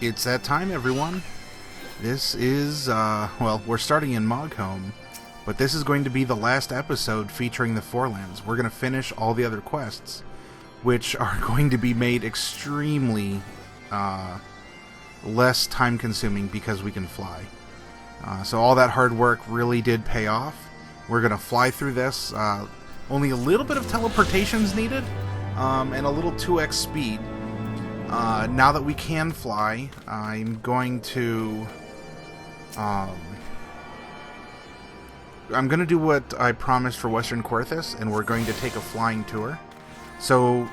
It's that time, everyone. This is, well, we're starting in Moghome, but this is going to be the last episode featuring the Forelands. We're going to finish all the other quests, which are going to be made extremely less time-consuming because we can fly. So all that hard work really did pay off. We're going to fly through this. Only a little bit of teleportation's needed, and a little 2x speed. Now that we can fly, I'm going to do what I promised for Western Quarthus, and we're going to take a flying tour. So,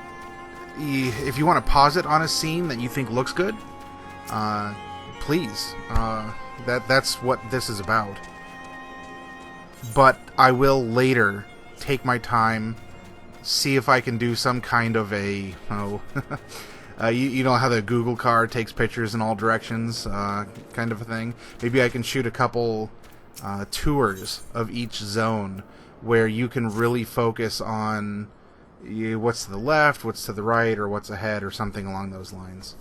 if you want to pause it on a scene that you think looks good, please. That's what this is about. But I will later take my time, see if I can do some kind of a you know how the Google car takes pictures in all directions, kind of a thing. Maybe I can shoot a couple tours of each zone where you can really focus on what's to the left, what's to the right, or what's ahead, or something along those lines.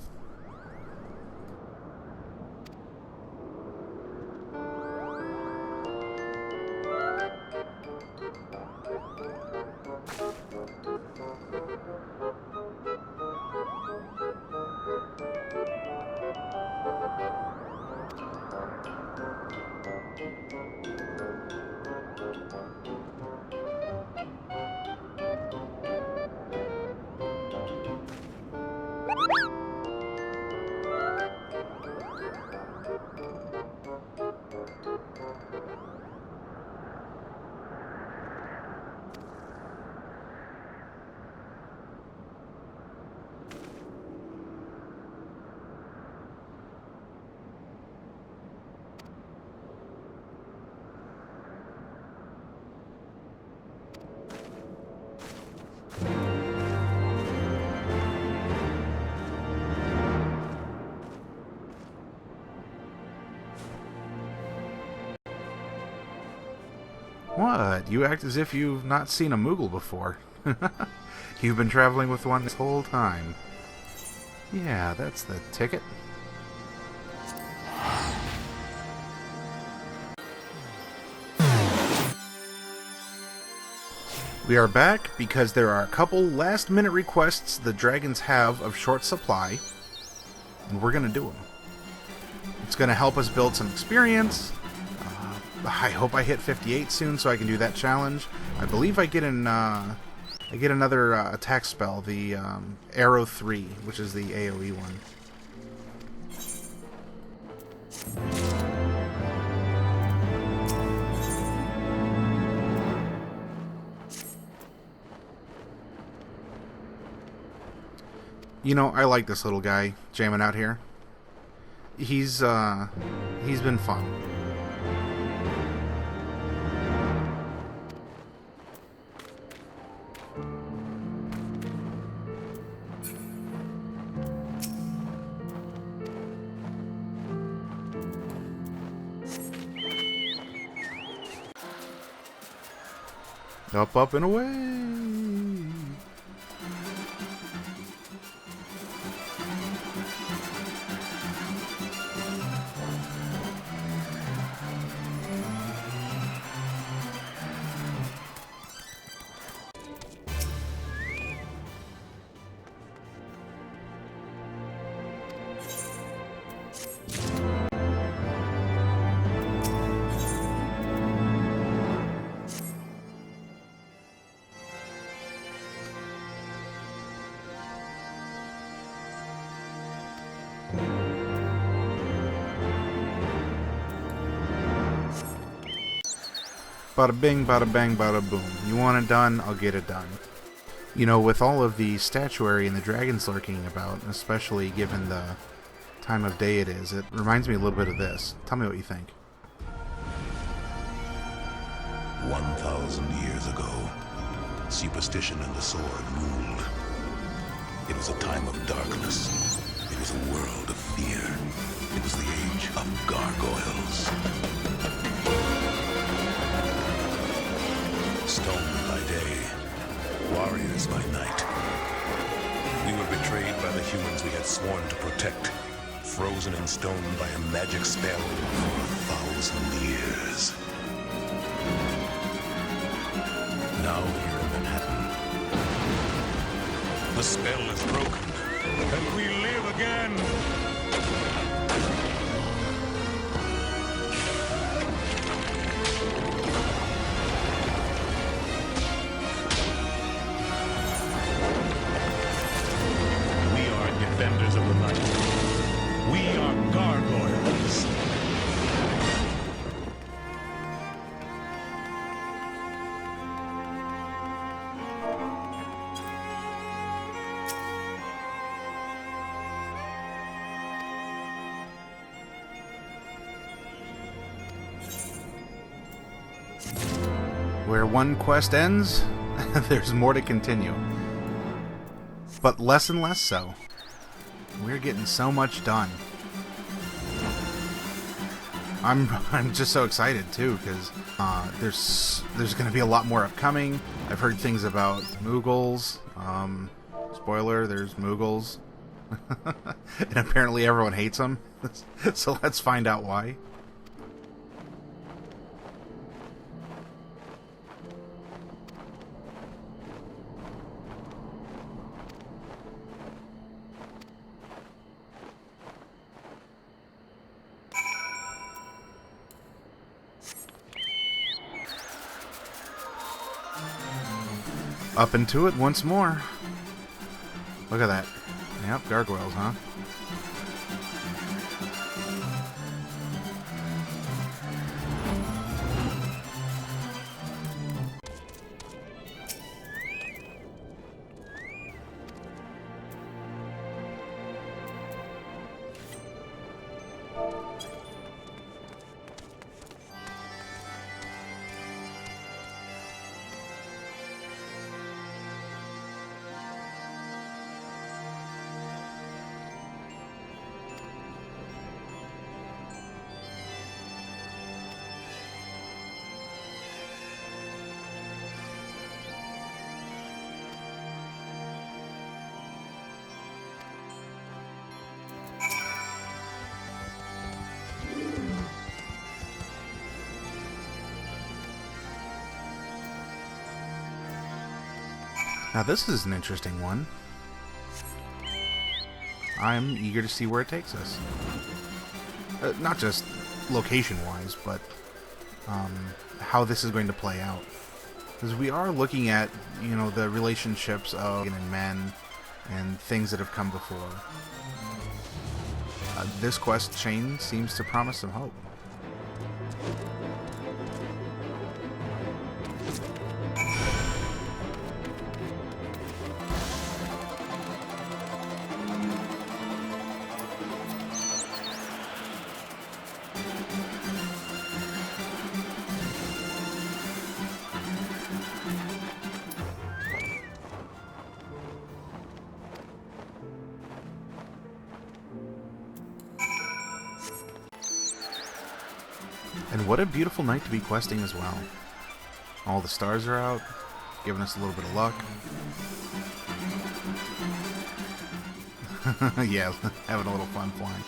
What? You act as if you've not seen a Moogle before. You've been traveling with one this whole time. Yeah, that's the ticket. We are back because there are a couple last-minute requests the dragons have of short supply, and we're going to do them. It's going to help us build some experience. I hope I hit 58 soon so I can do that challenge. I believe I get another attack spell, the Arrow 3, which is the AoE one. You know, I like this little guy jamming out here. He's been fun. Up, up, and away! Bada bing, bada bang, bada boom. You want it done, I'll get it done. You know, with all of the statuary and the dragons lurking about, especially given the time of day it is, it reminds me a little bit of this. Tell me what you think. 1,000 years ago, superstition and the sword ruled. It was a time of darkness. It was a world of fear. It was the age of gargoyles. Stone by day, warriors by night. We were betrayed by the humans we had sworn to protect. frozen in stone by a magic spell for 1,000 years. Now here in Manhattan, the spell is broken, and we live again! We are defenders of the night. We are gargoyles. Where one quest ends, there's more to continue. But less and less so. We're getting so much done. I'm just so excited too, because there's going to be a lot more upcoming. I've heard things about Moogles. Spoiler: there's Moogles, and apparently everyone hates them. So let's find out why. Up into it once more. Look at that. Yep, gargoyles, huh? Now this is an interesting one. I'm eager to see where it takes us. Not just location-wise, but how this is going to play out. Because we are looking at, you know, the relationships of men and things that have come before. This quest chain seems to promise some hope. And what a beautiful night to be questing as well. All the stars are out, giving us a little bit of luck. Yeah, having a little fun flying.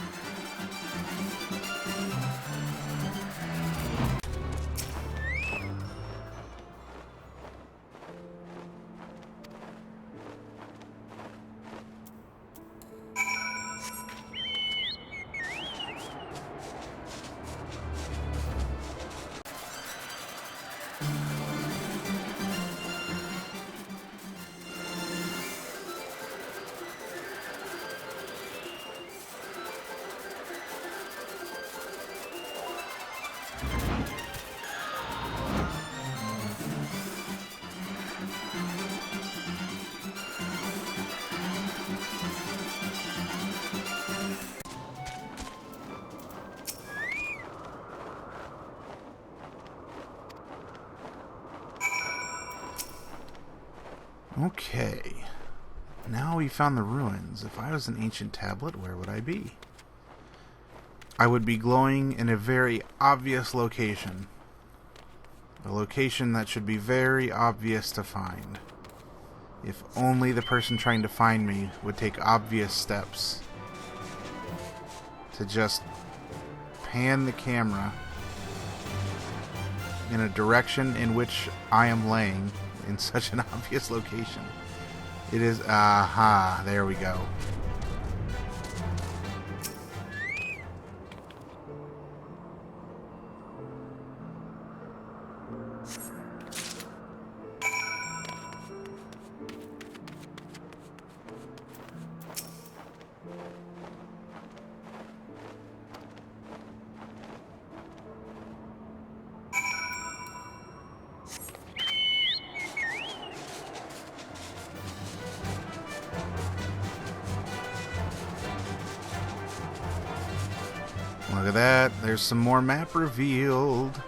Okay, now we found the ruins. If I was an ancient tablet, where would I be? I would be glowing in a very obvious location. A location that should be very obvious to find. If only the person trying to find me would take obvious steps. to just pan the camera in a direction in which I am laying in such an obvious location. It is, aha, there we go. Look at that. There's some more map revealed.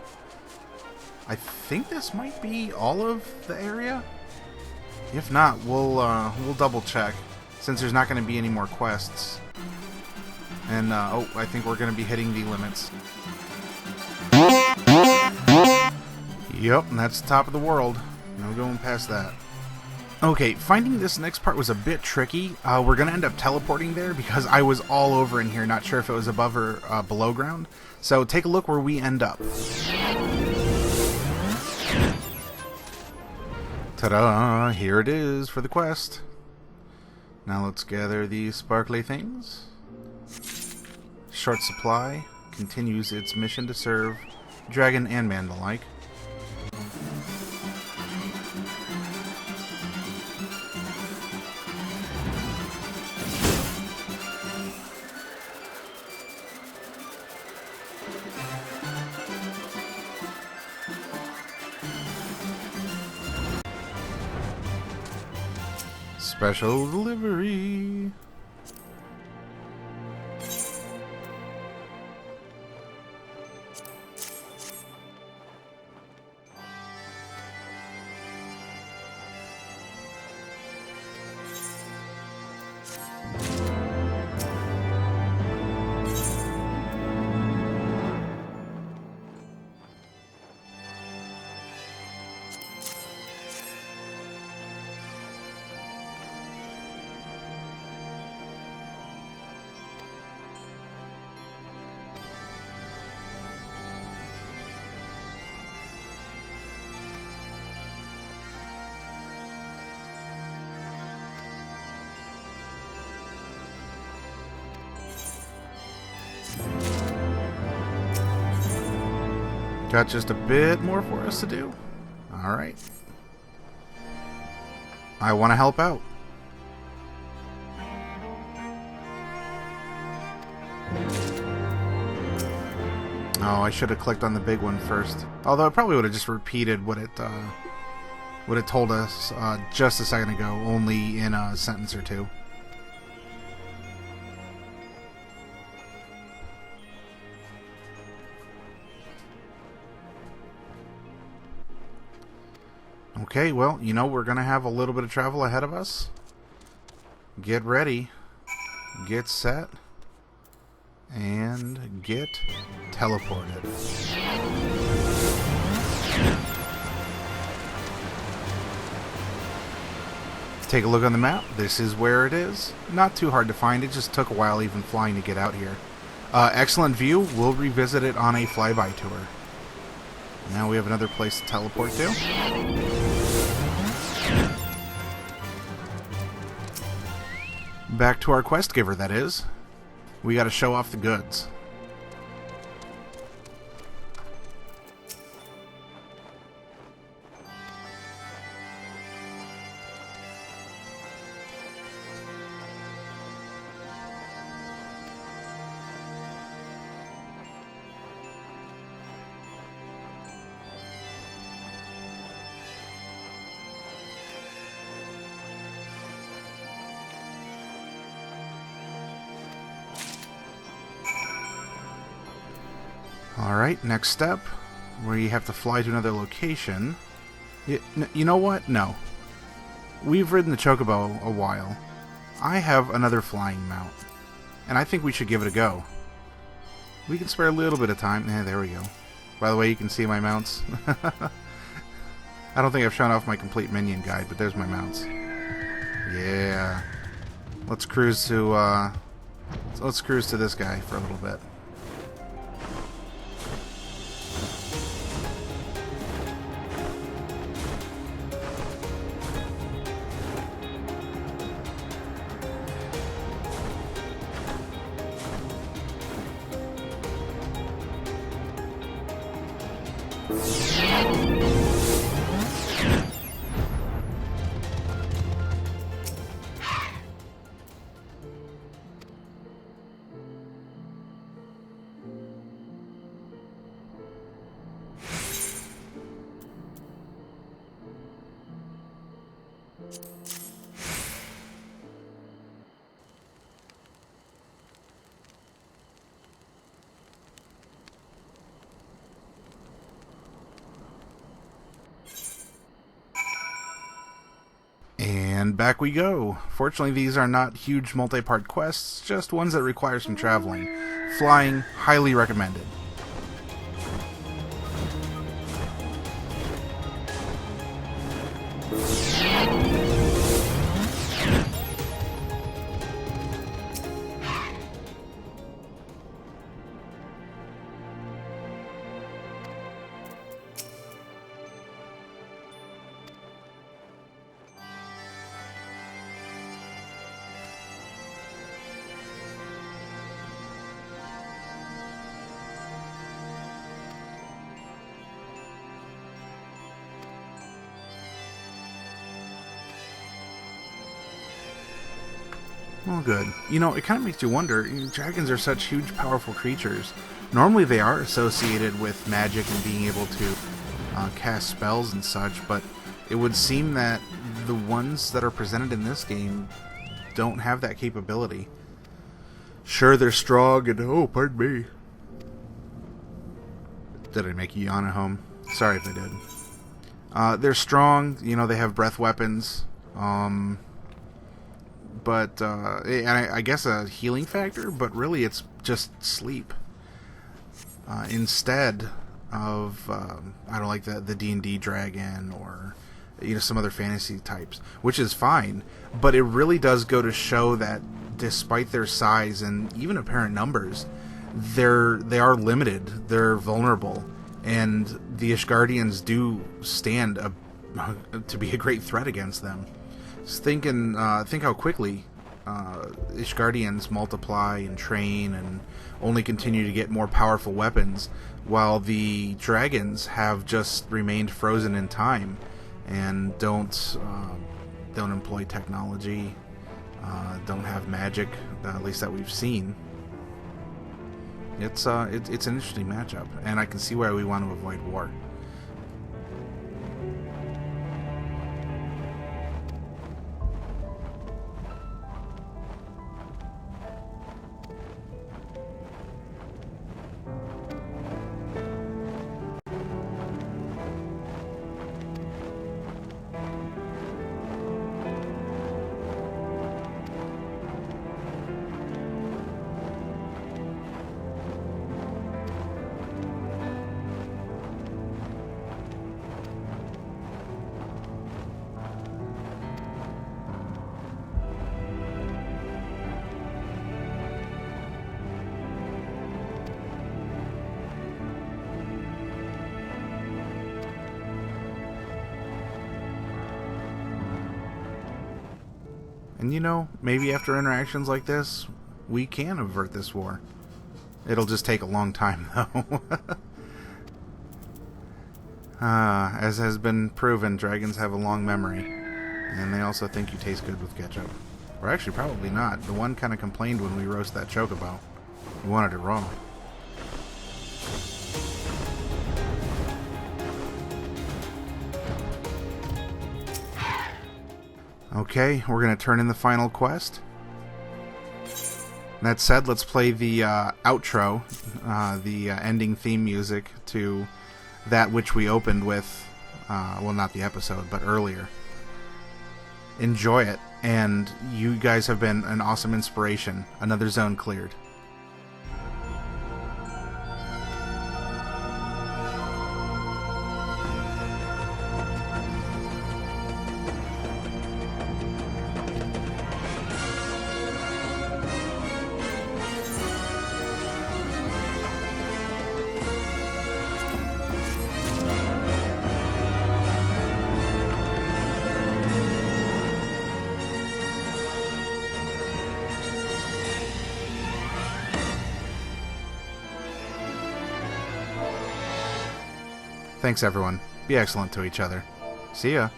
I think this might be all of the area. If not, we'll double check, since there's not going to be any more quests. And oh, I think we're going to be hitting the limits. Yep, and that's the top of the world. No going past that. Okay, finding this next part was a bit tricky. We're going to end up teleporting there because I was all over in here, not sure if it was above or below ground. So take a look where we end up. Ta-da! Here it is for the quest. Now let's gather these sparkly things. Short supply continues its mission to serve dragon and man alike. Special delivery. Got just a bit more for us to do. Alright. I want to help out. Oh, I should have clicked on the big one first. Although it probably would have just repeated what it told us just a second ago, only in a sentence or two. Okay, well, you know, we're going to have a little bit of travel ahead of us. Get ready. Get set. And get teleported. Take a look on the map. This is where it is. Not too hard to find. It just took a while even flying to get out here. Excellent view. We'll revisit it on a flyby tour. Now we have another place to teleport to. Back to our quest giver, that is. We gotta show off the goods. Alright, next step, where you have to fly to another location. You know what? No. We've ridden the Chocobo a while. I have another flying mount, and I think we should give it a go. We can spare a little bit of time. There we go. By the way, you can see my mounts. I don't think I've shown off my complete minion guide, but there's my mounts. Yeah. Let's cruise to So let's cruise to this guy for a little bit. And back we go. Fortunately, these are not huge multi-part quests, just ones that require some traveling. Flying, highly recommended. Oh, good. You know, it kind of makes you wonder, dragons are such huge, powerful creatures. Normally they are associated with magic and being able to cast spells and such, but it would seem that the ones that are presented in this game don't have that capability. Sure, they're strong and... Oh, pardon me. Did I make you yawn at home? Sorry if I did. They're strong, you know, they have breath weapons, but and I guess a healing factor, but really it's just sleep. Instead of I don't like the D&D dragon or some other fantasy types, which is fine, but it really does go to show that despite their size and even apparent numbers, they are limited, they're vulnerable, and the Ishgardians do stand to be a great threat against them. Think how quickly Ishgardians multiply and train and only continue to get more powerful weapons, while the dragons have just remained frozen in time and don't employ technology, don't have magic, at least that we've seen. It's an interesting matchup, and I can see why we want to avoid war. And maybe after interactions like this, we can avert this war. It'll just take a long time, though. As has been proven, dragons have a long memory. And they also think you taste good with ketchup. Or actually, probably not. The one kind of complained when we roast that chocobo. He wanted it raw. Okay, we're going to turn in the final quest. That said, let's play the outro, the ending theme music to that which we opened with, well, not the episode, but earlier. Enjoy it, and you guys have been an awesome inspiration. Another zone cleared. Thanks, everyone. Be excellent to each other. See ya.